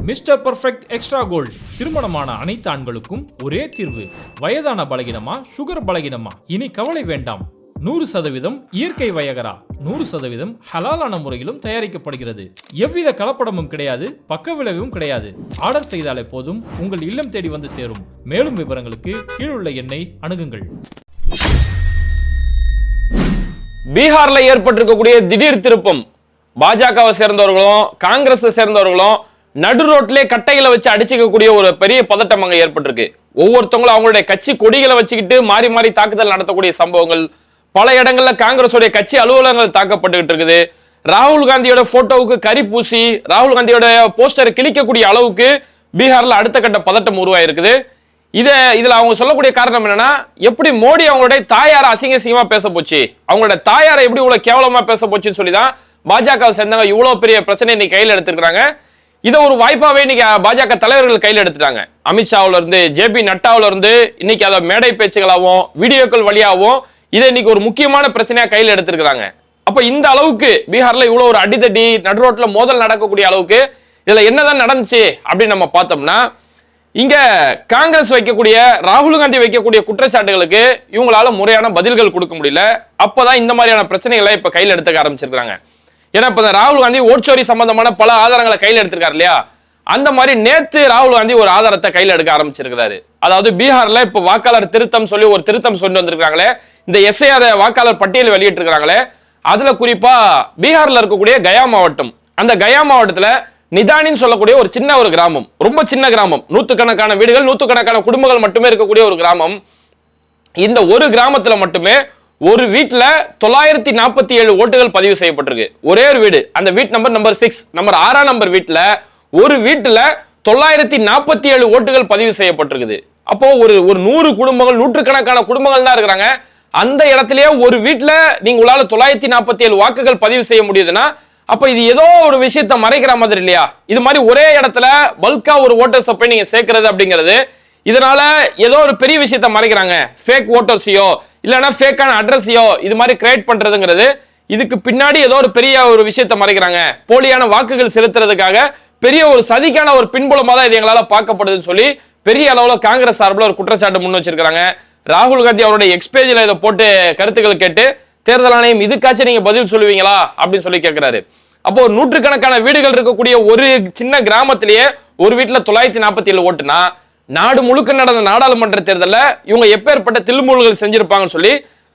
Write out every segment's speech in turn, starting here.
Mister perfect extra gold திருமணமான அனைத்து ஆண்களுக்கும் ஒரே தீர்வு. வயதான பலகினமா, சுகர் பலகினமா, இனி கவலை வேண்டாம். 100% இயற்கை வயகரா, 100% ஹலாலான முறையிலும் தயாரிக்கப்படுகிறது. எவ்வித கலப்படமும் கிடையாது, பக்க விளைவும் கிடையாது. ஆர்டர் செய்தாலே போதும், உங்கள் இல்லம் தேடி வந்து சேரும். மேலும் விவரங்களுக்கு கீழுள்ள எண்ணை அணுகுங்கள். பீகார்ல ஏற்பட்டிருக்கக்கூடிய திடீர் திருப்பம், பாஜகவை சேர்ந்தவர்களும் காங்கிரஸை சேர்ந்தவர்களும் நடு ரோட்லே கட்டைகளை வச்சு அடிச்சுக்கக்கூடிய ஒரு பெரிய பதட்டம் அங்க ஏற்பட்டிருக்கு. ஒவ்வொருத்தவங்களும் அவங்களுடைய கட்சி கொடிகளை வச்சுக்கிட்டு மாறி மாறி தாக்குதல் நடத்தக்கூடிய சம்பவங்கள், பல இடங்கள்ல காங்கிரஸோடைய கட்சி அலுவலகங்கள் தாக்கப்பட்டுக்கிட்டு இருக்குது. ராகுல் காந்தியோட போட்டோவுக்கு கரி பூசி ராகுல் காந்தியோட போஸ்டரை கிழிக்கக்கூடிய அளவுக்கு பீகார்ல அடுத்த கட்ட பதட்டம் உருவாயிருக்குது. இதுல அவங்க சொல்லக்கூடிய காரணம் என்னன்னா, எப்படி மோடி அவங்களுடைய தாயாரை அசிங்கமா பேச போச்சு, அவங்களோட தாயாரை எப்படி இவ்வளவு கேவலமா பேச போச்சுன்னு சொல்லிதான் பாஜக சேர்ந்தவங்க இவ்வளவு பெரிய பிரச்சனை இன்னைக்கு கையில் எடுத்திருக்காங்க. இதை ஒரு வாய்ப்பாவே இன்னைக்கு பாஜக தலைவர்கள் கையில் எடுத்துட்டாங்க. அமித்ஷாவில இருந்து ஜேபி நட்டாவில இருந்து இன்னைக்கு அதை மேடை பேச்சுகளாகவும் வீடியோக்கள் வழியாகவும் இதை இன்னைக்கு ஒரு முக்கியமான பிரச்சனையா கையில் எடுத்திருக்கிறாங்க. அப்ப இந்த அளவுக்கு பீகார்ல இவ்வளவு ஒரு அடித்தடி நடு ரோட்ல மோதல் நடக்கக்கூடிய அளவுக்கு இதுல என்னதான் நடந்துச்சு அப்படின்னு நம்ம பார்த்தோம்னா, இங்க காங்கிரஸ் வைக்கக்கூடிய ராகுல் காந்தி வைக்கக்கூடிய குற்றச்சாட்டுகளுக்கு இவங்களால முறையான பதில்கள் கொடுக்க முடியல. அப்பதான் இந்த மாதிரியான பிரச்சனைகளை இப்ப கையில் எடுத்துக்க ஆரம்பிச்சிருக்காங்க. ஏன்னா இப்ப ராகுல் காந்தி ஓட்சோரி சம்பந்தமான பல ஆதாரங்களை கையில் எடுத்திருக்காரு இல்லையா, அந்த மாதிரி நேத்து ராகுல் காந்தி ஒரு ஆதாரத்தை கையில் எடுக்க ஆரம்பிச்சிருக்கிறாரு. அதாவது பீகார்ல இப்ப வாக்காளர் திருத்தம் சொல்லி ஒரு திருத்தம் கொண்டு வந்திருக்காங்களே, இந்த எஸ்ஐஆர் வாக்காளர் பட்டியல் வெளியிட்டு இருக்காங்களே, அதுல குறிப்பா பீகார்ல இருக்கக்கூடிய கயா மாவட்டம், அந்த கயா மாவட்டத்துல நிதானின்னு சொல்லக்கூடிய ஒரு சின்ன ஒரு கிராமம், ரொம்ப சின்ன கிராமம், நூத்துக்கணக்கான வீடுகள் நூத்துக்கணக்கான குடும்பங்கள் மட்டுமே இருக்கக்கூடிய ஒரு கிராமம். இந்த ஒரு கிராமத்துல மட்டுமே ஒரு வீட்டுல 947 ஓட்டுகள் பதிவு செய்யப்பட்டிருக்கு. ஒரே ஒரு வீடு, அந்த வீட் நம்பர் 6, நம்பர் 6ஆம் நம்பர் வீட்டுல ஒரு வீட்டுல 947 ஓட்டுகள் பதிவு செய்யப்பட்டிருக்குது. அப்போ ஒரு 100 குடும்பங்கள், நூற்றுக்கணக்கான குடும்பங்கள் தான் இருக்கிறாங்க. அந்த இடத்திலேயே ஒரு வீட்டுல நீங்க உங்களால 947 வாக்குகள் பதிவு செய்ய முடியுதுன்னா, அப்ப இது ஏதோ ஒரு விஷயத்தை மறைக்கிற மாதிரி இல்லையா? இது மாதிரி ஒரே இடத்துல பல்கா ஒரு ஓட்டர்ஸ் போய் நீங்க சேர்க்கிறது அப்படிங்கிறது, இதனால ஏதோ ஒரு பெரிய விஷயத்தை மறைக்கிறாங்க. ஃபேக் ஓட்டர்ஸையோ இல்லைன்னா ஃபேக்கான அட்ரஸையோ இது மாதிரி கிரியேட் பண்றதுங்கிறது, இதுக்கு பின்னாடி ஏதோ ஒரு பெரிய ஒரு விஷயத்தை மறைக்கிறாங்க. போலியான வாக்குகள் செலுத்துறதுக்காக பெரிய ஒரு சதிக்கான ஒரு பின்புலமா தான் இது எங்களால பார்க்கப்படுதுன்னு சொல்லி பெரிய அளவுல காங்கிரஸ் சார்பில் ஒரு குற்றச்சாட்டு முன் வச்சிருக்காங்க. ராகுல் காந்தி அவருடைய எக்ஸ்பேஜில் இதை போட்டு கருத்துக்கள் கேட்டு தேர்தல் ஆணையம் இதுக்காச்சும் நீங்க பதில் சொல்லுவீங்களா அப்படின்னு சொல்லி கேட்கிறாரு. அப்போ நூற்றுக்கணக்கான வீடுகள் இருக்கக்கூடிய ஒரு சின்ன கிராமத்திலேயே ஒரு வீட்டுல 947 ஓட்டுனா, நாடு முழுக்க நடந்த நாடாளுமன்ற தேர்தலில் இவங்க எப்பேற்பட்ட தில்முல்கள் செஞ்சிருப்பாங்கன்னு சொல்லி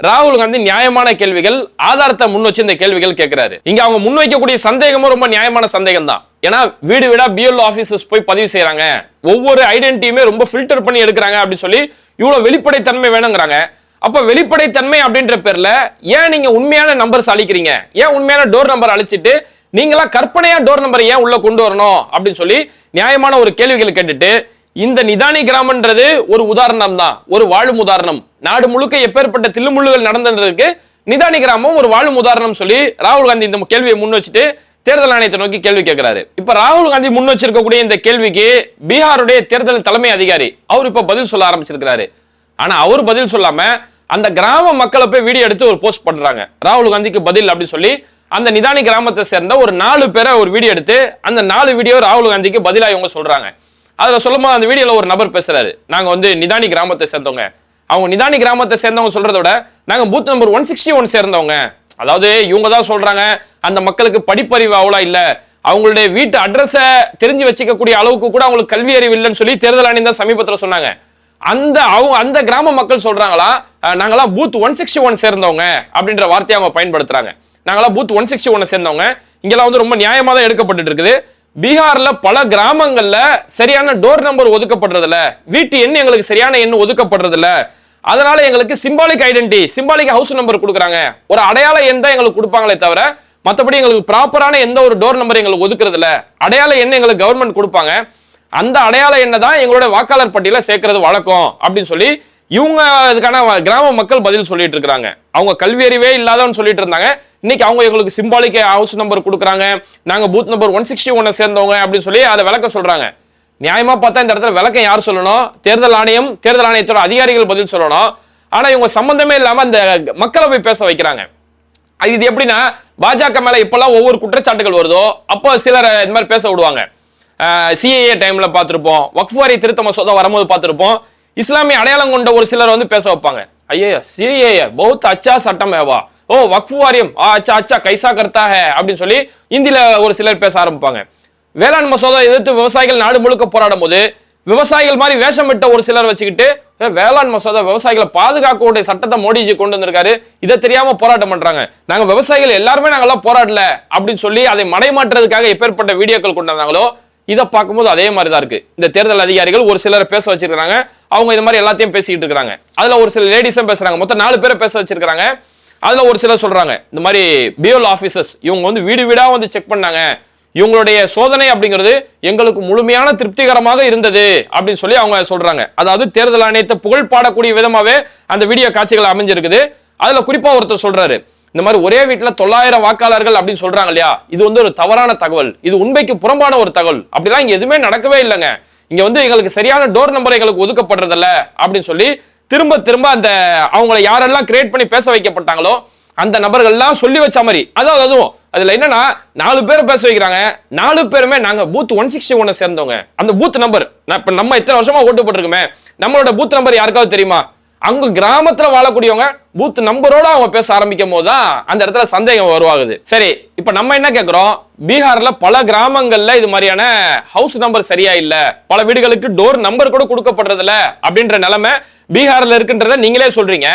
ராகுல் காந்தி நியாயமான கேள்விகள், ஆதாரத்தை முன் வச்சு இந்த கேள்விகள் கேட்கிறாரு. இங்க அவங்க முன்வைக்கக்கூடிய சந்தேகமும் ரொம்ப நியாயமான சந்தேகம் தான். ஏன்னா வீடு வீடா பிஎல்ஓ ஆபீசர்ஸ் போய் பதிவு செய்யறாங்க, ஒவ்வொரு ஐடென்டிட்டியுமே ரொம்ப ஃபில்டர் பண்ணி எடுக்கிறாங்க அப்படின்னு சொல்லி இவ்வளவு வெளிப்படைத்தன்மை வேணுங்கிறாங்க. அப்ப வெளிப்படைத்தன்மை அப்படின்ற பேர்ல ஏன் நீங்க உண்மையான நம்பர்ஸ் அழிக்கிறீங்க? ஏன் உண்மையான டோர் நம்பர் அழிச்சிட்டு நீங்களா கற்பனையா டோர் நம்பரை ஏன் உள்ள கொண்டு வரணும் அப்படின்னு சொல்லி நியாயமான ஒரு கேள்விகள் கேட்டுட்டு, இந்த நிதானி கிராமன்றது ஒரு உதாரணம் தான், ஒரு வாழும் உதாரணம். நாடு முழுக்க எப்பேற்பட்ட தில்லுமுள்ளுகள் நடந்ததுக்கு நிதானி கிராமம் ஒரு வாழும் உதாரணம் சொல்லி ராகுல் காந்தி இந்த கேள்வியை முன் வச்சுட்டு தேர்தல் ஆணையத்தை நோக்கி கேள்வி கேட்கிறாரு. இப்ப ராகுல் காந்தி முன் வச்சிருக்கக்கூடிய இந்த கேள்விக்கு பீகாருடைய தேர்தல் தலைமை அதிகாரி அவர் இப்ப பதில் சொல்ல ஆரம்பிச்சிருக்கிறாரு. ஆனா அவர் பதில் சொல்லாம அந்த கிராம மக்களை போய் வீடியோ எடுத்து ஒரு போஸ்ட் பண்றாங்க, ராகுல் காந்திக்கு பதில் அப்படின்னு சொல்லி. அந்த நிதானி கிராமத்தை சேர்ந்த ஒரு 4 பேரை ஒரு வீடியோ எடுத்து அந்த 4 வீடியோ ராகுல் காந்திக்கு பதிலாக இவங்க சொல்றாங்க. அதுல சொல்லும்போது அந்த வீடியோல ஒரு நபர் பேசுறாரு, நாங்க நிதானி கிராமத்தை சேர்ந்தவங்க. அவங்க நிதானி கிராமத்தை சேர்ந்தவங்க சொல்றதை விட நாங்க பூத் நம்பர் 161 சேர்ந்தவங்க. அதாவது இவங்க தான் சொல்றாங்க, அந்த மக்களுக்கு படிப்பறிவு அவ்வளோ இல்ல, அவங்களுடைய வீட்டு அட்ரஸை தெரிஞ்சு வச்சுக்கக்கூடிய அளவுக்கு கூட அவங்களுக்கு கல்வி அறிவு இல்லைன்னு சொல்லி தேர்தல் ஆணையம் தான் சமீபத்தில் சொன்னாங்க. அந்த கிராம மக்கள் சொல்றாங்களா, நாங்களாம் பூத் 161 சேர்ந்தவங்க அப்படின்ற வார்த்தையை அவங்க பயன்படுத்துறாங்க. நாங்களாம் பூத் 161 சேர்ந்தவங்க. இங்கெல்லாம் ரொம்ப நியாயமா தான் எடுக்கப்பட்டு இருக்குது. பீகார்ல பல கிராமங்கள்ல சரியான டோர் நம்பர் ஒதுக்கப்படுறதில்ல, வீட்டு எண் எங்களுக்கு சரியான எண் ஒதுக்கப்படுறதில்ல. அதனால எங்களுக்கு symbolic identity, symbolic house number கொடுக்குறாங்க, ஒரு அடையாள எண் தான் எங்களுக்கு கொடுப்பாங்களே தவிர மற்றபடி எங்களுக்கு ப்ராப்பரான எந்த ஒரு டோர் நம்பர் எங்களுக்கு ஒதுக்குறது இல்ல. அடையாள எண் எங்களுக்கு கவர்மெண்ட் கொடுப்பாங்க, அந்த அடையாள எண்ணை தான் எங்களுடைய வாக்காளர் பட்டியல சேர்க்கிறது வழக்கம் அப்படின்னு சொல்லி இவங்க அதுக்கான கிராம மக்கள் பதில் சொல்லிட்டு இருக்காங்க. அவங்க கல்வி அறிவே இல்லாதவன்னு சொல்லிட்டு இருந்தாங்க. இன்னைக்கு அவங்க எங்களுக்கு சிம்பாலிக் ஹவுஸ் நம்பர் கொடுக்குறாங்க, நாங்க பூத் நம்பர் 161 சேர்ந்தவங்க அப்படின்னு சொல்லி அதை விளக்க சொல்றாங்க. நியாயமா பார்த்தா இந்த இடத்துல விளக்கம் யார் சொல்லணும்? தேர்தல் ஆணையம், தேர்தல் ஆணையத்தோட அதிகாரிகள் பதில் சொல்லணும். ஆனா இவங்க சம்பந்தமே இல்லாம அந்த மக்களை போய் பேச வைக்கிறாங்க. இது எப்படின்னா, பாஜக மேல இப்பெல்லாம் ஒவ்வொரு குற்றச்சாட்டுகள் வருதோ அப்போ சிலர் இந்த மாதிரி பேச விடுவாங்க. சிஏஏ டைம்ல பார்த்திருப்போம், வக்ஃப் வாரிய திருத்த மசோதா வரும்போது பார்த்திருப்போம். இஸ்லாமிய அடையாளம் கொண்ட ஒரு சிலர் வந்து பேச வைப்பாங்க, ஐயா சிஏஏ बहुत अच्छा சட்டம் है ஓ வக்ஃப் வாரியம் அச்சா அச்சா கைசா கர்த்தா ஹே அப்படின்னு சொல்லி இந்தியில ஒரு சிலர் பேச ஆரம்பிப்பாங்க. வேளாண் மசோதா எதிர்த்து விவசாயிகள் நாடு முழுக்க போராடும் போது விவசாயிகள் மாதிரி வேஷமிட்ட ஒரு சிலர் வச்சுக்கிட்டு வேளாண் மசோதா விவசாயிகளை பாதுகாக்கக்கூடிய சட்டத்தை மோடிஜி கொண்டு வந்திருக்காரு, இதை தெரியாம போராட்டம் பண்றாங்க, நாங்க விவசாயிகள் எல்லாருமே நாங்கெல்லாம் போராடல அப்படின்னு சொல்லி அதை மடைமாற்றுறதுக்காக எப்பேற்பட்ட வீடியோக்கள் கொண்டு வந்தாங்களோ இதை பார்க்கும்போது அதே மாதிரி தான் இருக்கு. இந்த தேர்தல் அதிகாரிகள் ஒரு சிலரை பேச வச்சிருக்காங்க, அவங்க இது மாதிரி எல்லாத்தையும் பேசிக்கிட்டு இருக்காங்க. அதுல ஒரு சில லேடிஸும் பேசுறாங்க, மொத்தம் 4 பேரை பேச வச்சிருக்காங்க. அதுல ஒரு சிலர் சொல்றாங்க, இந்த மாதிரி பிஎல் ஆபீசர்ஸ் இவங்க வந்து வீடு வீடா வந்து செக் பண்ணாங்க, இவங்களுடைய சோதனை அப்படிங்கிறது எங்களுக்கு முழுமையான திருப்திகரமாக இருந்தது அப்படின்னு சொல்லி அவங்க சொல்றாங்க. அதாவது தேர்தல் ஆணையத்தை புகழ் பாடக்கூடிய விதமாவே அந்த வீடியோ காட்சிகள் அமைஞ்சிருக்குது. அதுல குறிப்பா ஒருத்தர் சொல்றாரு, இந்த மாதிரி ஒரே வீட்டுல 900 வாக்காளர்கள் அப்படின்னு சொல்றாங்க இல்லையா, இது வந்து ஒரு தவறான தகவல், இது உண்மைக்கு புறம்பான ஒரு தகவல், அப்படிலாம் இங்க எதுவுமே நடக்கவே இல்லைங்க, இங்க வந்து எங்களுக்கு சரியான டோர் நம்பர் எங்களுக்கு ஒதுக்கப்படுறதில்ல அப்படின்னு சொல்லி திரும்ப திரும்ப அந்த அவங்களை யாரெல்லாம் கிரியேட் பண்ணி பேச வைக்கப்பட்டாங்களோ அந்த நபர்கள்லாம் சொல்லி வச்ச மாதிரி. அதாவது அதுவும் அதுல என்னன்னா 4 பேர் பேச வைக்கிறாங்க, 4 பேருமே நாங்க பூத் 161 சேர்ந்தவங்க, அந்த பூத் நம்பர் இப்ப நம்ம இத்தனை வருஷமா ஓட்டு போட்டுருக்கோமே, நம்மளோட பூத் நம்பர் யாருக்காவது தெரியுமா? அங்க கிராமத்துல வாழக்கூடியவங்க பூத் நம்பரோட அவங்க பேச ஆரம்பிக்கும் போதுதான் அந்த இடத்துல சந்தேகம் உருவாகுது. சரி, இப்ப நம்ம என்ன கேட்கிறோம், பீகார்ல பல கிராமங்கள்ல இது மாதிரியான ஹவுஸ் நம்பர் சரியா இல்ல, பல வீடுகளுக்கு டோர் நம்பர் கூட கொடுக்கப்படுறது இல்ல அப்படின்ற நிலைமை பீகார்ல இருக்குன்றத நீங்களே சொல்றீங்க.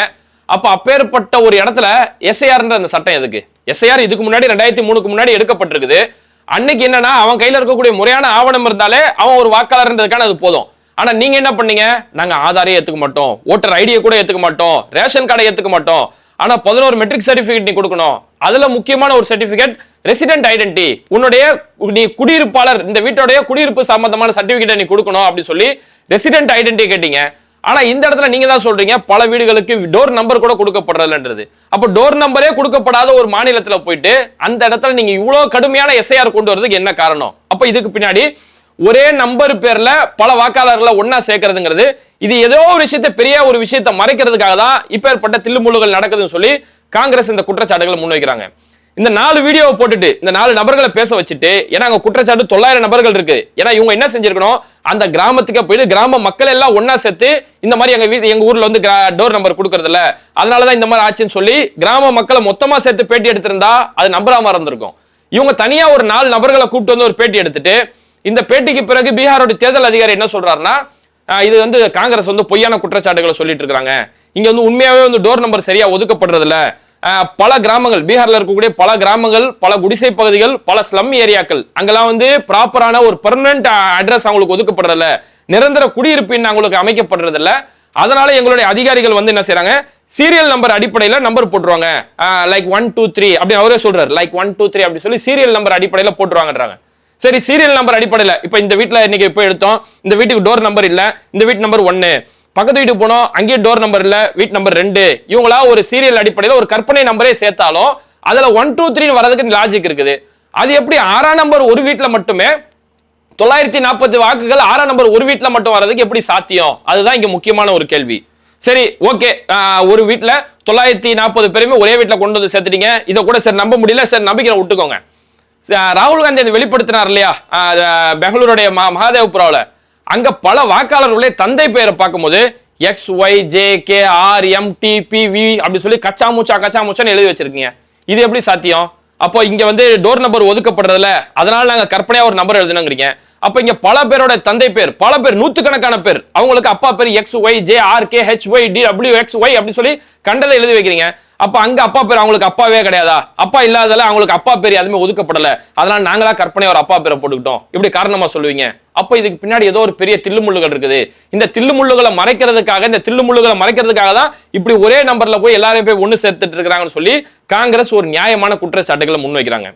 அப்ப அப்பேற்பட்ட ஒரு இடத்துல எஸ்ஐஆர்ன்ற அந்த சட்டம் எதுக்கு? எஸ்ஐஆர் இதுக்கு முன்னாடி 2003க்கு முன்னாடி எடுக்கப்பட்டிருக்குது. அன்னைக்கு என்னன்னா அவன் கையில இருக்கக்கூடிய முறையான ஆவணம் இருந்தாலே அவன் ஒரு வாக்காளர்ன்றதுக்கான அது போதும். ஆனா நீங்க என்ன பண்ணீங்க, நாங்க ஆதாரே ஏத்துக்க மாட்டோம், ஓட்டர் ஐடியை கூட ஏத்துக்க மாட்டோம், ரேஷன் கார்டை ஏத்துக்க மாட்டோம், ஆனா 11 மெட்ரிக் சர்டிபிகேட் நீ கொடுக்கணும், அதுல முக்கியமான ஒரு சர்டிபிகேட் ரெசிடென்ட் ஐடென்டி, உன்னுடைய நீ குடியிருப்பாளர், இந்த வீட்டோடைய குடியிருப்பு சம்பந்தமான சர்டிபிகேட் நீ கொடுக்கணும் அப்படின்னு சொல்லி ரெசிடென்ட் ஐடென்டி கேட்டீங்க. ஆனா இந்த இடத்துல நீங்க தான் சொல்றீங்க பல வீடுகளுக்கு டோர் நம்பர் கூட கொடுக்கப்படுறதுன்றது. அப்ப டோர் நம்பரே கொடுக்கப்படாத ஒரு மாநிலத்துல போயிட்டு அந்த இடத்துல நீங்க இவ்வளவு கடுமையான எஸ்ஐஆர் கொண்டு வரதுக்கு என்ன காரணம்? அப்ப இதுக்கு பின்னாடி ஒரே நம்பர் பேர்ல பல வாக்காளர்களை ஒன்னா சேர்க்கறதுங்கிறது இது ஏதோ ஒரு விஷயத்தை பெரிய ஒரு விஷயத்தை மறைக்கிறதுக்காக தான் இப்ப ஏற்பட்ட தில்லுமுள்ளுகள் நடக்குதுன்னு சொல்லி காங்கிரஸ் இந்த குற்றச்சாட்டுகளை முன்வைக்கிறாங்க. இந்த 4 வீடியோவை போட்டுட்டு இந்த 4 நபர்களை பேச வச்சுட்டு, ஏன்னா அங்க குற்றச்சாட்டு 900 நபர்கள் இருக்கு, ஏன்னா இவங்க என்ன செஞ்சிருக்கணும், அந்த கிராமத்துக்கு போயிட்டு கிராம மக்கள் எல்லாம் ஒன்னா சேர்த்து இந்த மாதிரி எங்க ஊர்ல வந்து டோர் நம்பர் கொடுக்கறது இல்ல, அதனாலதான் இந்த மாதிரி ஆச்சுன்னு சொல்லி கிராம மக்களை மொத்தமா சேர்த்து பேட்டி எடுத்திருந்தா அது நம்பராம இருந்திருக்கும். இவங்க தனியா ஒரு 4 நபர்களை கூப்பிட்டு வந்து ஒரு பேட்டி எடுத்துட்டு இந்த பேட்டிக்கு பிறகு பீகாரோட தேர்தல் அதிகாரி என்ன சொல்றாருன்னா, இது வந்து காங்கிரஸ் வந்து பொய்யான குற்றச்சாட்டுகளை சொல்லிட்டு இருக்காங்க, இங்க வந்து உண்மையாவே வந்து டோர் நம்பர் சரியா ஒதுக்கப்படுறது இல்ல, பல கிராமங்கள் பீகார்ல இருக்கக்கூடிய பல கிராமங்கள், பல குடிசை பகுதிகள், பல ஸ்லம் ஏரியாக்கள் அங்கெல்லாம் வந்து ப்ராப்பரான ஒரு பெர்மனன்ட் அட்ரஸ் அவங்களுக்கு ஒதுக்கப்படுறதில்ல, நிரந்தர குடியிருப்பு அவங்களுக்கு அமைக்கப்படுறதில்ல, அதனால எங்களுடைய அதிகாரிகள் வந்து என்ன செய்யறாங்க, சீரியல் நம்பர் அடிப்படையில நம்பர் போட்டுருவாங்க, லைக் 1 2 3 அப்படி அவரே சொல்றாரு, லைக் 1 2 3 அப்படி சொல்லி சீரியல் நம்பர் அடிப்படையில போட்டுருவாங்கன்றாங்க. சரி, சீரியல் நம்பர் அடிப்படையில் இப்ப இந்த வீட்டுல இன்னைக்கு இப்ப எடுத்தோம், இந்த வீட்டுக்கு டோர் நம்பர் இல்ல, இந்த வீட்டு நம்பர் 1, பக்கத்து வீட்டுக்கு போனோம் அங்கேயே டோர் நம்பர் இல்ல, வீட்டு நம்பர் 2, இவங்களா ஒரு சீரியல் அடிப்படையில் ஒரு கற்பனை நம்பரே சேர்த்தாலும் அதுல 1 2 3 வரதுக்கு லாஜிக் இருக்குது. அது எப்படி 6ஆம் நம்பர் ஒரு வீட்டுல மட்டுமே 940 வாக்குகள் 6ஆம் நம்பர் ஒரு வீட்டுல மட்டும் வர்றதுக்கு எப்படி சாத்தியம்? அதுதான் இங்க முக்கியமான ஒரு கேள்வி. சரி, ஓகே, ஒரு வீட்டுல 940 பேருமே ஒரே வீட்டுல கொண்டு வந்து சேர்த்துட்டீங்க, இதை கூட சரி நம்ப முடியல, சரி நம்பிக்கை விட்டுக்கோங்க. ராகுல் காந்தி அதை வெளிப்படுத்தினார் இல்லையா பெங்களூருடைய மகாதேவ்புராவில், அங்க பல வாக்காளர்களுடைய தந்தை பெயரை பார்க்கும்போது XYJKRMTPV அப்படி சொல்லி கச்சா மூச்சான்னு எழுதி வச்சிருக்கீங்க, இது எப்படி சாத்தியம்? அப்போ இங்க வந்து டோர் நம்பர் ஒதுக்கப்படுறதுல அதனால நாங்க கற்பனையா ஒரு நம்பர் எழுதணுங்கிறீங்க. அப்ப இங்க பல பேரோட தந்தை பேர், பல பேர், நூத்துக்கணக்கான பேர், அவங்களுக்கு அப்பா பேர் XYJRKHYDWXY அப்படி சொல்லி கண்டதை எழுதி வைக்கிறீங்க. அப்ப அங்க அப்பா பேர் அவங்களுக்கு அப்பாவே கிடையாதா? அப்பா இல்லாதல அவங்களுக்கு அப்பா பேர் எதுவுமே ஒதுக்கப்படல, அதனால நாங்களா கற்பனை ஒரு அப்பா பேரை போட்டுக்கிட்டோம், இப்படி காரணமா சொல்லுவீங்க. அப்ப இதுக்கு பின்னாடி ஏதோ ஒரு பெரிய தில்லுமுள்ளுகள் இருக்குது. இந்த தில்லுமுள்ளுகளை மறைக்கிறதுக்காக தான் இப்படி ஒரே நம்பர்ல போய் எல்லாரையும் போய் ஒண்ணு சேர்த்துட்டு இருக்காங்கன்னு சொல்லி காங்கிரஸ் ஒரு நியாயமான குற்றச்சாட்டுகளை முன்வைக்கிறாங்க.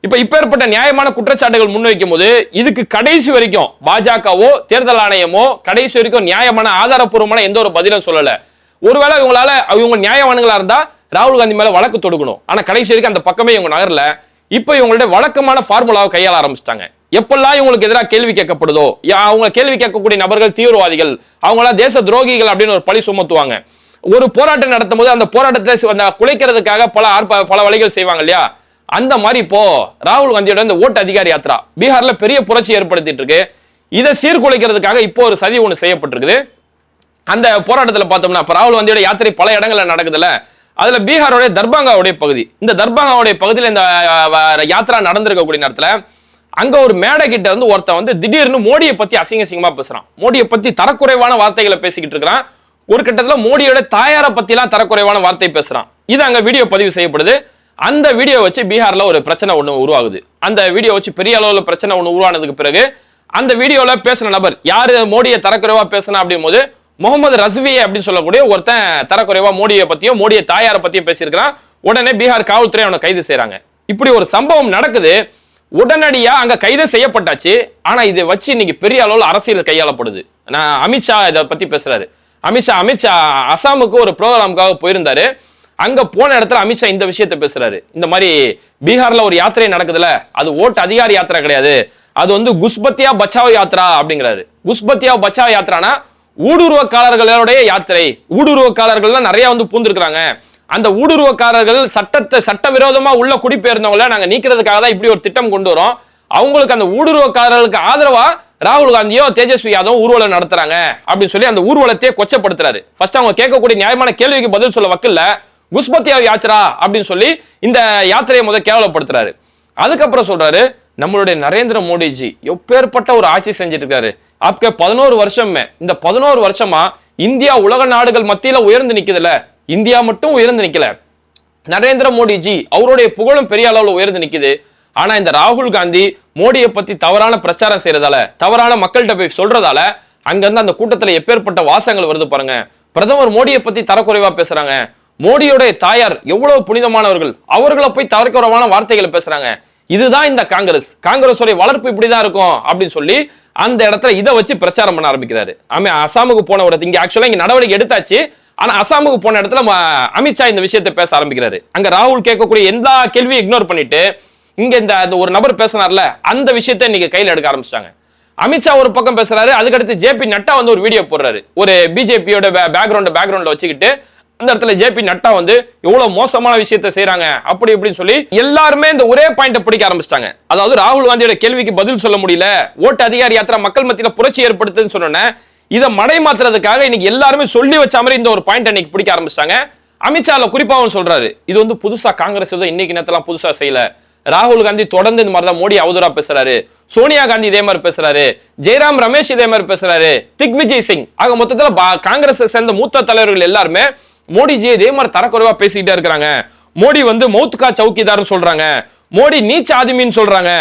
இப்ப ஏற்பட்ட நியாயமான குற்றச்சாட்டுகள் முன்வைக்கும் போது இதுக்கு கடைசி வரைக்கும் பாஜகவோ தேர்தல் ஆணையமோ கடைசி வரைக்கும் நியாயமான ஆதாரப்பூர்வமான எந்த ஒரு பதிலும் சொல்லல. ஒருவேளை இவங்க நியாயவான்களா இருந்தா ராகுல் காந்தி மேல வழக்கு தொடுக்கணும், ஆனா கடைசி வரைக்கும் அந்த பக்கமே இவங்க நகரல. இப்ப இவங்களுடைய வழக்கமான ஃபார்முலாவை கையாள ஆரம்பிச்சிட்டாங்க. எப்பெல்லாம் இவங்களுக்கு எதிராக கேள்வி கேட்கப்படுதோ, அவங்க கேள்வி கேட்கக்கூடிய நபர்கள் தீவிரவாதிகள், அவங்களா தேச துரோகிகள் அப்படின்னு ஒரு பழி சுமத்துவாங்க. ஒரு போராட்டம் நடத்தும் போது அந்த போராட்டத்தை குலைக்கிறதுக்காக பல வழிகள் செய்வாங்க இல்லையா, அந்த மாதிரி இப்போ ராகுல் காந்தியோட இந்த ஓட்டு அதிகாரி யாத்திரா பீகார்ல பெரிய புரட்சி ஏற்படுத்திட்டு இருக்கு. இதை சீர்குலைக்கிறதுக்காக இப்போ ஒரு சதி ஒன்று செய்யப்பட்டிருக்குது. அந்த போராட்டத்தில் பார்த்தோம்னா இப்போ ராகுல் காந்தியோட யாத்திரை பல இடங்கள்ல நடக்குதுல்ல, அதுல பீகாரோடைய தர்பாங்காவுடைய பகுதி, இந்த தர்பாங்காவுடைய பகுதியில் இந்த யாத்திரா நடந்திருக்கக்கூடிய நேரத்தில் அங்க ஒரு மேடை கிட்ட இருந்து ஒருத்தன் வந்து திடீர்னு மோடியை பத்தி அசிங்கமா பேசுறான். மோடியை பத்தி தரக்குறைவான வார்த்தைகளை பேசிக்கிட்டு இருக்கிறான். ஒரு கட்டத்தில் மோடியோட தாயாரை பத்தி எல்லாம் தரக்குறைவான வார்த்தை பேசுறான். இது அங்க வீடியோ பதிவு செய்யப்படுது. அந்த வீடியோ வச்சு பீகார்ல ஒரு பிரச்சனை ஒண்ணு உருவாகுது. அந்த வீடியோ வச்சு பெரிய அளவுல பிரச்சனை ஒண்ணு உருவானதுக்கு பிறகு அந்த வீடியோல பேசின நபர் யாரு மோடியை தரக்குறைவா பேசினா அப்படின் போது முகமது ரஸ்வி அப்படின்னு சொல்லக்கூடிய ஒருத்தன் தரக்குறைவா மோடியை பத்தியும் மோடியை தாயாரை பத்தியும் பேசியிருக்கிறான். உடனே பீகார் காவல்துறை அவனை கைது செய்யறாங்க. இப்படி ஒரு சம்பவம் நடக்குது. உடனடியா அங்க கைது செய்யப்பட்டாச்சு. ஆனா இதை வச்சு இன்னைக்கு பெரிய அளவுல அரசியல் கையாளப்படுது. நான் அமித்ஷா இதை பத்தி பேசுறாரு. அமித்ஷா அசாமுக்கு ஒரு ப்ரோக்ராமுக்காக போயிருந்தாரு. அங்க போன இடத்துல அமித்ஷா இந்த விஷயத்தை பேசுறாரு. இந்த மாதிரி பீகார்ல ஒரு யாத்திரை நடக்குதுல, அது ஓட்டு அதிகாரி யாத்திரை கிடையாது, அது வந்து குஸ்பத்தியா பச்சாவ் யாத்திரா அப்படிங்கிறாரு. குஸ்பத்தியா பச்சாவ் யாத்திரானா ஊடுருவக்காரர்களுடைய யாத்திரை. ஊடுருவக்காரர்கள் நிறைய வந்து பூந்துருக்காங்க. அந்த ஊடுருவக்காரர்கள் சட்டவிரோதமா உள்ள குடிபெயர்ந்தவங்கள நாங்க நீக்கிறதுக்காக தான் இப்படி ஒரு திட்டம் கொண்டு வரோம். அவங்களுக்கு அந்த ஊடுருவக்காரர்களுக்கு ஆதரவா ராகுல் காந்தியோ தேஜஸ்வி யாதவ் ஊர்வலம் நடத்துறாங்க அப்படின்னு சொல்லி அந்த ஊர்வலத்தையே கொச்சப்படுத்துறாரு. ஃபர்ஸ்ட் அவங்க கேட்கக்கூடிய நியாயமான கேள்விக்கு பதில் சொல்ல வக்கல்ல குஸ்பத்தியா யாத்திரா அப்படின்னு சொல்லி இந்த யாத்திரையை முதல் கேவலப்படுத்துறாரு. அதுக்கப்புறம் சொல்றாரு, நம்மளுடைய நரேந்திர மோடிஜி எப்பேற்பட்ட ஒரு ஆட்சி செஞ்சுட்டு இருக்காரு. அப்ப 11 வருஷமே, இந்த 11 வருஷமா இந்தியா உலக நாடுகள் மத்தியில உயர்ந்து நிக்குதுல, இந்தியா மட்டும் உயர்ந்து நிக்கல, நரேந்திர மோடிஜி அவருடைய புகழும் பெரிய அளவுல உயர்ந்து நிக்குது. ஆனா இந்த ராகுல் காந்தி மோடியை பத்தி தவறான பிரச்சாரம் செய்யறதால, தவறான மக்கள்கிட்ட போய் சொல்றதால அங்கிருந்து அந்த கூட்டத்துல எப்பேற்பட்ட வாசங்கள் வருது பாருங்க. பிரதமர் மோடியை பத்தி தரக்குறைவா பேசுறாங்க. மோடியோடைய தாயார் எவ்வளவு புனிதமானவர்கள், அவர்களை போய் தரக்குறைவான வார்த்தைகளை பேசுறாங்க. இதுதான் இந்த காங்கிரஸோட வளர்ப்பு இப்படிதான் இருக்கும் அப்படின்னு சொல்லி அந்த இடத்துல இதை வச்சு பிரச்சாரம் பண்ண ஆரம்பிக்கிறாரு. அசாமுக்கு போன ஒரு இங்க ஆக்சுவலா இங்க நடவடிக்கை எடுத்தாச்சு. ஆனா அசாமுக்கு போன இடத்துல அமித்ஷா இந்த விஷயத்தை பேச ஆரம்பிக்கிறாரு. அங்க ராகுல் கேட்கக்கூடிய எல்லா கேள்வியும் இக்னோர் பண்ணிட்டு இங்க இந்த ஒரு நபர் பேசினார்ல அந்த விஷயத்தை இன்னைக்கு கையில் எடுக்க ஆரம்பிச்சிட்டாங்க. அமித்ஷா ஒரு பக்கம் பேசுறாரு. அதுக்கடுத்து ஜேபி நட்டா வந்து ஒரு வீடியோ போடுறாரு. ஒரு பிஜேபியோட பேக்ரவுண்ட்ல வச்சுக்கிட்டு அந்த இடத்துல ஜேபி நட்டா வந்து எவ்வளவு மோசமான விஷயத்தை செய்யறாங்க அப்படி இப்படின்னு சொல்லி எல்லாருமே இந்த ஒரே பாயிண்ட பிடிக்க ஆரம்பிச்சிட்டாங்க. அதாவது ராகுல் காந்தியோட கேள்விக்கு பதில் சொல்ல முடியல, ஓட்டு அதிகாரி யாத்திரா மக்கள் மத்தியில புரட்சி ஏற்படுத்துன்னு சொன்னோன்னே இதை மடை மாத்துறதுக்காக இன்னைக்கு எல்லாருமே சொல்லி வச்ச மாதிரி இந்த ஒரு பாயிண்ட் இன்னைக்கு பிடிக்க ஆரம்பிச்சிட்டாங்க. அமித்ஷா குறிப்பாவும் சொல்றாரு, இது வந்து புதுசா காங்கிரஸ் ஏதோ இன்னைக்கு நேரத்தெல்லாம் புதுசா செய்யல. ராகுல் காந்தி தொடர்ந்து இந்த மாதிரி தான் மோடி அவதூறா பேசுறாரு, சோனியா காந்தி இதே மாதிரி பேசுறாரு, ஜெயராம் ரமேஷ் இதே மாதிரி பேசுறாரு, திக்விஜய் சிங் ஆக மொத்தத்துல காங்கிரஸ் சேர்ந்த மூத்த தலைவர்கள் எல்லாருமே மோடிஜி இதே மாதிரி தரக்குறைவா பேசிக்கிட்டே இருக்கிறாங்க. மோடி வந்து மௌத்கா சவுக்கிதார்னு சொல்றாங்க, மோடி நீச்ச ஆதிமின்னு சொல்றாங்க,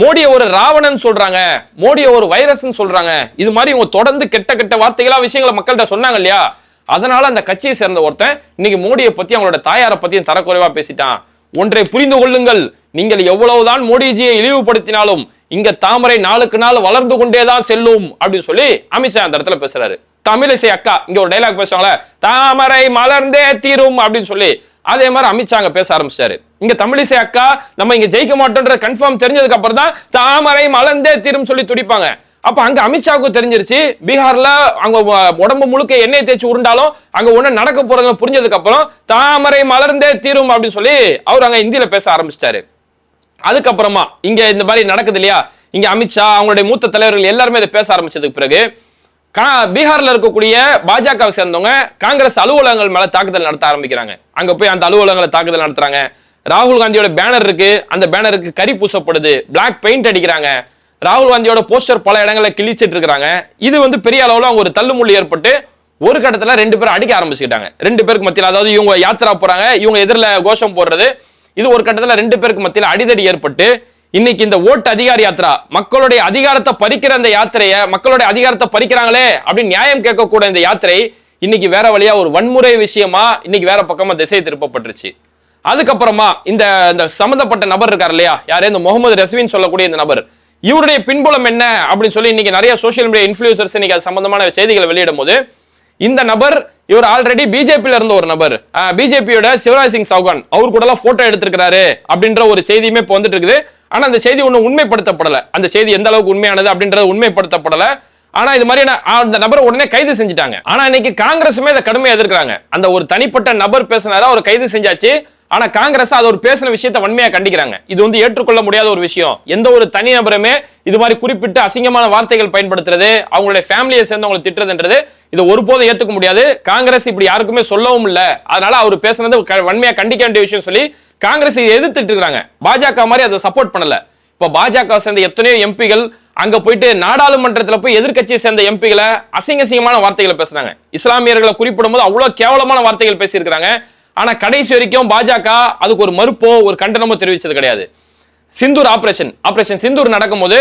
மோடியை ஒரு ராவணன் சொல்றாங்க, மோடியை ஒரு வைரஸ் சொல்றாங்க. இது மாதிரி இவங்க தொடர்ந்து கெட்ட வார்த்தைகளா விஷயங்களை மக்கள்கிட்ட சொன்னாங்க இல்லையா. அதனால அந்த கட்சியை சேர்ந்த ஒருத்தன் இன்னைக்கு மோடியை பத்தி அவங்களோட தாயாரை பத்தியும் தரக்குறைவா பேசிட்டான். ஒன்றை புரிந்து கொள்ளுங்கள், நீங்கள் எவ்வளவுதான் மோடிஜியை இழிவுபடுத்தினாலும் இங்க தாமரை நாளுக்கு நாள் வளர்ந்து கொண்டேதான் செல்லும் அப்படின்னு சொல்லி அமித்ஷா அந்த இடத்துல பேசுறாரு. தமிழிசை அக்கா இங்க ஒரு டைலாக் பேசுவாங்களே, தாமரை மலர்ந்தே தீரும் அப்படின்னு சொல்லி, அதே மாதிரி அமித்ஷா அங்க பேச ஆரம்பிச்சாரு. இங்க தமிழிசை அக்கா நம்ம இங்க ஜெயிக்க மாட்டோம்ன்ற கன்ஃபார்ம் தெரிஞ்சதுக்கு அப்புறம் தான் தாமரை மலர்ந்தே தீரும் சொல்லி துடிப்பாங்க. அப்ப அங்க அமித்ஷாவுக்கு தெரிஞ்சிருச்சு பீகார்ல அங்க உடம்பு முழுக்க எண்ணெய் தேய்ச்சி உருண்டாலும் அங்க ஒண்ணு நடக்க போறது புரிஞ்சதுக்கு அப்புறம் தாமரை மலர்ந்தே தீரும் அப்படின்னு சொல்லி அவர் அங்க இந்தியில பேச ஆரம்பிச்சிட்டாரு. அதுக்கப்புறமா இங்க இந்த மாதிரி நடக்குது இல்லையா, இங்க அமித்ஷா அவங்களுடைய மூத்த தலைவர்கள் எல்லாருமே இதை பேச ஆரம்பிச்சதுக்கு பிறகு பீகார்ல இருக்கக்கூடிய பாஜகவை சேர்ந்தவங்க காங்கிரஸ் அலுவலகங்கள் மேல தாக்குதல் நடத்த ஆரம்பிக்கிறாங்க. அங்க போய் அந்த அலுவலகங்களை தாக்குதல் நடத்துறாங்க. ராகுல் காந்தியோட பேனர் இருக்கு, அந்த பேனருக்கு கரி பூசப்படுது, பிளாக் பெயிண்ட் அடிக்கிறாங்க. ராகுல் காந்தியோட போஸ்டர் பல இடங்களை கிழிச்சிட்டு இருக்காங்க. இது வந்து பெரிய அளவுல அவங்க ஒரு தள்ளுமுள்ளு ஏற்பட்டு ஒரு கட்டத்துல 2 பேரும் அடிக்க ஆரம்பிச்சுக்கிட்டாங்க. 2 பேருக்கு மத்தியில், அதாவது இவங்க யாத்திரா போறாங்க, இவங்க எதிரில் கோஷம் போடுறது, இது ஒரு கட்டத்துல 2 பேருக்கு மத்தியில் அடிதடி ஏற்பட்டு இன்னைக்கு இந்த ஓட்டு அதிகாரி யாத்திரா மக்களுடைய அதிகாரத்தை பறிக்கிற அந்த யாத்திரையை, மக்களுடைய அதிகாரத்தை பறிக்கிறாங்களே அப்படின்னு நியாயம் கேட்கக்கூட இந்த யாத்திரை இன்னைக்கு வேற வழியா ஒரு வன்முறை விஷயமா இன்னைக்கு வேற பக்கமா திசை திருப்பப்பட்டுருச்சு. அதுக்கப்புறமா இந்த சம்பந்தப்பட்ட நபர் இருக்கார் இல்லையா, யாரே இந்த முகமது ரஸ்வின்னு சொல்லக்கூடிய இந்த நபர், இவருடைய பின்புலம் என்ன அப்படின்னு சொல்லி இன்னைக்கு நிறைய சோசியல் மீடியா இன்ஃப்ளூயன்சர்ஸ் இன்னைக்கு அது சம்பந்தமான செய்திகளை வெளியிடும் போது இந்த நபர் இவர் ஆல்ரெடி பிஜேபியில இருந்த ஒரு நபர், பிஜேபியோட சிவராஜ் சிங் சௌகான் அவர் கூட எல்லாம் போட்டோ எடுத்திருக்கிறாரு அப்படின்ற ஒரு செய்தியுமே இப்போ வந்துட்டு இருக்குது. ஆனா அந்த செய்தி ஒன்றும் உண்மைப்படுத்தப்படலை. அந்த செய்தி எந்த அளவுக்கு உண்மையானது அப்படின்றது உண்மைப்படுத்தப்படலை. ஆனா இது மாதிரி அந்த நபரை உடனே கைது செஞ்சுட்டாங்க. ஆனா இன்னைக்கு காங்கிரஸுமே இதை கடுமையா எதிர்க்கிறாங்க. அந்த ஒரு தனிப்பட்ட நபர் பேசினாரா அவர் கைது செஞ்சாச்சு. ஆனா காங்கிரஸ் அது ஒரு பேசின விஷயத்தை வன்மையா கண்டிக்கிறாங்க. இது வந்து ஏற்றுக்கொள்ள முடியாத ஒரு விஷயம். எந்த ஒரு தனி நபருமே இது மாதிரி குறிப்பிட்டு அசிங்கமான வார்த்தைகள் பயன்படுத்துறது, அவங்களுடைய ஃபேமிலியை சேர்ந்தவங்களை திட்டுறதுன்றது இது ஒருபோதும் ஏத்துக்க முடியாது. காங்கிரஸ் இப்படி யாருக்குமே சொல்லவும் இல்லை. அதனால அவர் பேசுனது வன்மையா கண்டிக்க வேண்டிய விஷயம் சொல்லி காங்கிரஸ் எதிர்த்துட்டு இருக்காங்க. பாஜக மாதிரி அதை சப்போர்ட் பண்ணல. இப்ப பாஜக சேர்ந்த எத்தனையோ எம்பிகள் அங்க போயிட்டு நாடாளுமன்றத்தில் போய் எதிர்கட்சியை சேர்ந்த எம்பிகளை அசிங்கமான வார்த்தைகளை பேசுறாங்க. இஸ்லாமியர்களை குறிப்பிடும் போது அவ்வளவு கேவலமான வார்த்தைகள் பேசியிருக்கிறாங்க. ஆனா கடைசி வரைக்கும் பாஜக அதுக்கு ஒரு மறுப்போ ஒரு கண்டனமோ தெரிவிச்சது கிடையாது. சிந்தூர் ஆபரேஷன் சிந்தூர் நடக்கும்போது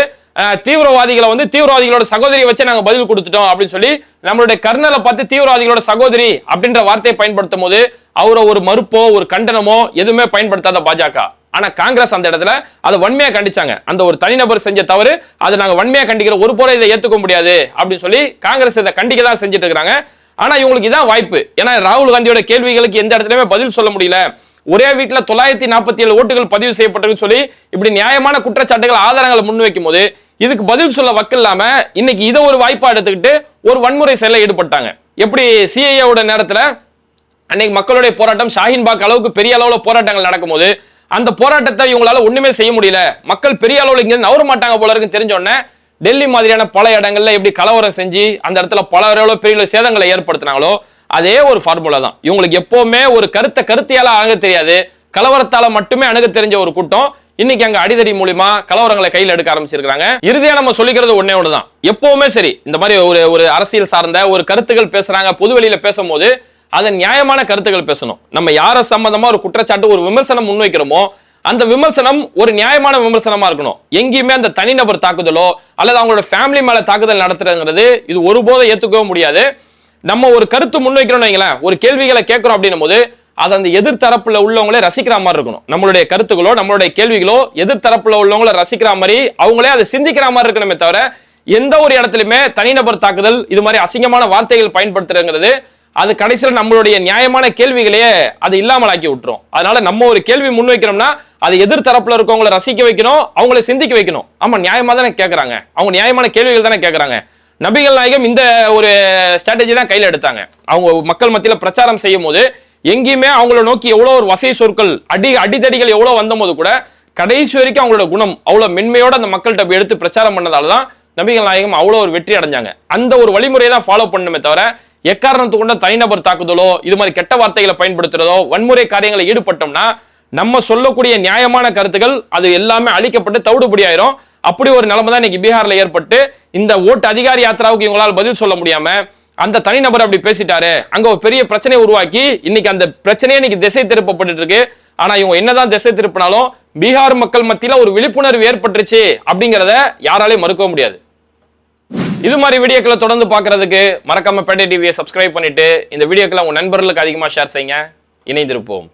தீவிரவாதிகளை வந்து தீவிரவாதிகளோட சகோதரியை வச்சு நாங்க பதில் கொடுத்துட்டோம் அப்படின்னு சொல்லி நம்மளுடைய கர்னலை பார்த்து தீவிரவாதிகளோட சகோதரி அப்படின்ற வார்த்தையை பயன்படுத்தும் போது அவரை ஒரு மறுப்போ ஒரு கண்டனமோ எதுவுமே பயன்படுத்தாத பாஜக. ஆனா காங்கிரஸ் அந்த இடத்துல அதை வன்மையா கண்டிச்சாங்க. அந்த ஒரு தனிநபர் செஞ்ச தவறு அதை நாங்க வன்மையா கண்டிக்கிற ஒரு போல இதை ஏத்துக்க முடியாது அப்படின்னு சொல்லி காங்கிரஸ் இதை கண்டிக்க தான் செஞ்சுட்டு இருக்காங்க. ஆனா இவங்களுக்கு இதான் வாய்ப்பு. ஏன்னா ராகுல் காந்தியோட கேள்விகளுக்கு எந்த இடத்துலயுமே பதில் சொல்ல முடியல. ஒரே வீட்டுல 947 ஓட்டுகள் பதிவு செய்யப்பட்டிருக்குன்னு சொல்லி இப்படி நியாயமான குற்றச்சாட்டுகள் ஆதாரங்களை முன்வைக்கும் போது இதுக்கு பதில் சொல்ல வக்கு இல்லாம இன்னைக்கு இதை ஒரு வாய்ப்பா எடுத்துக்கிட்டு ஒரு வன்முறை செயல ஈடுபட்டாங்க. எப்படி சிஐஏவோட நேரத்துல அன்னைக்கு மக்களுடைய போராட்டம் ஷாஹின்பாக் அளவுக்கு பெரிய அளவுல போராட்டங்கள் நடக்கும்போது அந்த போராட்டத்தை இவங்களால ஒண்ணுமே செய்ய முடியல, மக்கள் பெரிய அளவுல இங்க நவர மாட்டாங்க போல இருக்குன்னு தெரிஞ்ச உடனே டெல்லி மாதிரியான பல இடங்கள்ல எப்படி கலவரம் செஞ்சு அந்த இடத்துல பல அளவுல பெரிய சேதங்களை ஏற்படுத்தினாங்களோ அதே ஒரு ஃபார்முலா தான். இவங்களுக்கு எப்பவுமே ஒரு கருத்தியால அணுக தெரியாது, கலவரத்தால மட்டுமே அணுக தெரிஞ்ச ஒரு கூட்டம் இன்னைக்கு அங்க அடிதடி மூலியமா கலவரங்களை கையில் எடுக்க ஆரம்பிச்சிருக்காங்க. இறுதியா நம்ம சொல்லிக்கிறது ஒன்னே ஒண்ணுதான். எப்பவுமே சரி இந்த மாதிரி ஒரு அரசியல் சார்ந்த ஒரு கருத்துக்கள் பேசுறாங்க, பொதுவெளியில பேசும்போது அதை நியாயமான கருத்துக்கள் பேசணும். நம்ம யார சம்பந்தமா ஒரு குற்றச்சாட்டு ஒரு விமர்சனம் முன்வைக்கிறோமோ அந்த விமர்சனம் ஒரு நியாயமான விமர்சனமா இருக்கணும். எங்கேயுமே அந்த தனிநபர் தாக்குதலோ அல்லது அவங்களோட ஃபேமிலி மேல தாக்குதல் நடத்துறதுங்கிறது இது ஒருபோதும் ஏத்துக்கவும் முடியாது. நம்ம ஒரு கருத்து முன்வைக்கிறோம்னு வைங்களேன், ஒரு கேள்விகளை கேட்கிறோம் அப்படின்னும் போது அது அந்த எதிர்த்தரப்புல உள்ளவங்களே ரசிக்கிற மாதிரி இருக்கணும். நம்மளுடைய கருத்துக்களோ நம்மளுடைய கேள்விகளோ எதிர்த்தரப்புல உள்ளவங்களை ரசிக்கிற மாதிரி அவங்களே அதை சிந்திக்கிற மாதிரி இருக்கணுமே தவிர எந்த ஒரு இடத்துலையுமே தனிநபர் தாக்குதல் இது மாதிரி அசிங்கமான வார்த்தைகள் பயன்படுத்துறதுங்கிறது அது கடைசியில் நம்மளுடைய நியாயமான கேள்விகளையே அது இல்லாமல் ஆக்கி விட்டுரும். அதனால நம்ம ஒரு கேள்வி முன்வைக்கிறோம்னா அது எதிர்த்தரப்புல இருக்கவங்களை ரசிக்க வைக்கணும், அவங்களை சிந்திக்க வைக்கணும். ஆமா நியாயமா தானே கேட்கறாங்க, அவங்க நியாயமான கேள்விகள் தானே கேட்கறாங்க. நபிகள் நாயகம் இந்த ஒரு ஸ்ட்ராட்டஜி தான் கையில எடுத்தாங்க. அவங்க மக்கள் மத்தியில பிரச்சாரம் செய்யும் போது எங்கேயுமே அவங்கள நோக்கி எவ்வளவு ஒரு வசை சொற்கள் அடிதடிகள் எவ்வளவு வந்த போது கூட கடைசி வரைக்கும் அவங்களோட குணம் அவ்வளவு மென்மையோட அந்த மக்கள்கிட்ட எடுத்து பிரச்சாரம் பண்ணதாலதான் நபிகள் நாயகம் அவ்வளவு ஒரு வெற்றி அடைஞ்சாங்க. அந்த ஒரு வழிமுறையை தான் ஃபாலோ பண்ணணுமே தவிர எக்காரணத்து கொண்ட தனிநபர் தாக்குதலோ இது மாதிரி கெட்ட வார்த்தைகளை பயன்படுத்துறதோ வன்முறை காரியங்களை ஈடுபட்டோம்னா நம்ம சொல்லக்கூடிய நியாயமான கருத்துக்கள் அது எல்லாமே அழிக்கப்பட்டு தவிடுபடி ஆயிரும். அப்படி ஒரு நிலைமை தான் இன்னைக்கு பீகார்ல ஏற்பட்டு இந்த ஓட்டு அதிகாரி யாத்திராவுக்கு இவங்களால் பதில் சொல்ல முடியாம அந்த தனிநபர் அப்படி பேசிட்டாரு, அங்க ஒரு பெரிய பிரச்சனையை உருவாக்கி இன்னைக்கு அந்த பிரச்சனையே இன்னைக்கு திசை திருப்பப்பட்டு இருக்கு. ஆனா இவங்க என்னதான் திசை திருப்பினாலும் பீகார் மக்கள் மத்தியில ஒரு விழிப்புணர்வு ஏற்பட்டுருச்சு அப்படிங்கிறத யாராலையும் மறுக்க முடியாது. இது மாதிரி வீடியோக்களை தொடர்ந்து பார்க்கறதுக்கு மறக்காம பேட்டை டிவியை சப்ஸ்கிரைப் பண்ணிட்டு இந்த வீடியோக்களை உங்க நண்பர்களுக்கு அதிகமாக ஷேர் செய்யுங்க. இணைந்திருப்போம்.